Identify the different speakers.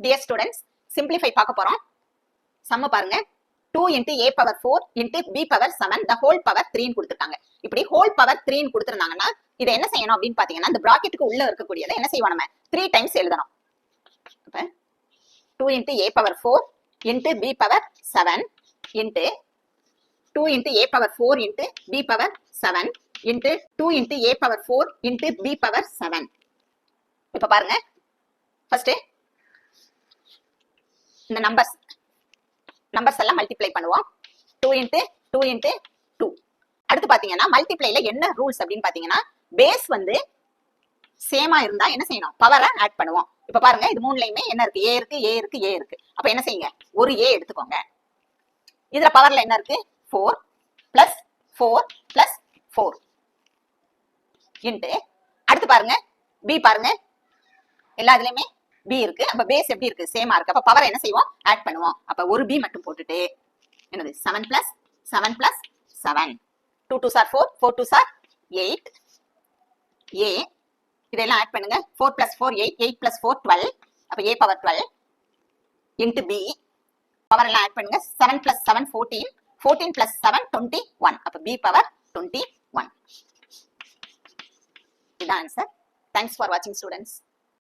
Speaker 1: Dear students, simplify பார்க்க போறோம். சம்ம பாருங்க. 2 into a power 4 into b power 7 the whole power 3 ன்னு கொடுத்திருக்காங்க. இப்படி whole power 3 ன்னு கொடுத்திருந்தாங்கன்னா இதை என்ன செய்யணும் அப்படின்னு பாத்தீங்கன்னா இந்த பிராக்கெட்டுக்கு உள்ள இருக்கக்கூடியதை என்ன செய்வோம் நம்ம 3 டைம்ஸ் எழுதணும். அப்ப 2 into a power 4 into b power 7 into 2 into a power 4 into b power 7 into 2 into a power 4 into b power 7. இப்ப பாருங்க ஃபர்ஸ்ட் இந்த நம்பர்ஸ் எல்லாம் மல்டிப்ளை பண்ணுவோம் 2 into 2 into 2. அடுத்து பாத்தீங்கன்னா மல்டிப்ளைல என்ன ரூல்ஸ் அப்படின்னு பாத்தீங்கன்னா பேஸ் வந்து சேமா இருந்தா என்ன செய்யணும் பவரை ஆட் பண்ணுவோம். இப்ப பாருங்க இது மூணுலயுமே என்ன இருக்கு a இருக்கு a இருக்கு a இருக்கு. அப்ப என்ன செய்யுங்க ஒரு a எடுத்துக்கோங்க. இதுல பவர்ல என்ன இருக்கு 4 பிளஸ் 4 பிளஸ் 4 இன்ட்டு அடுத்து பாருங்க b பாருங்க எல்லா இதுலயுமே b இருக்கு. அப்ப பேஸ் எப்படி இருக்கு சேமா இருக்கு. அப்ப பவர் என்ன செய்வோம் ஆட் பண்ணுவோம். அப்ப ஒரு b மட்டும் போட்டுட்டு என்னது 7 plus 7 plus 7 2 2s are 4 4 2s are 8 a இதெல்லாம் ஆட் பண்ணுங்க 4 plus 4 8 8 plus 4 12 அப்ப a power 12 into b power எல்லாம் ஆட் பண்ணுங்க 7 plus 7 14 14 plus 7 21 அப்ப b power 21. இதான் answer. Thanks for watching students.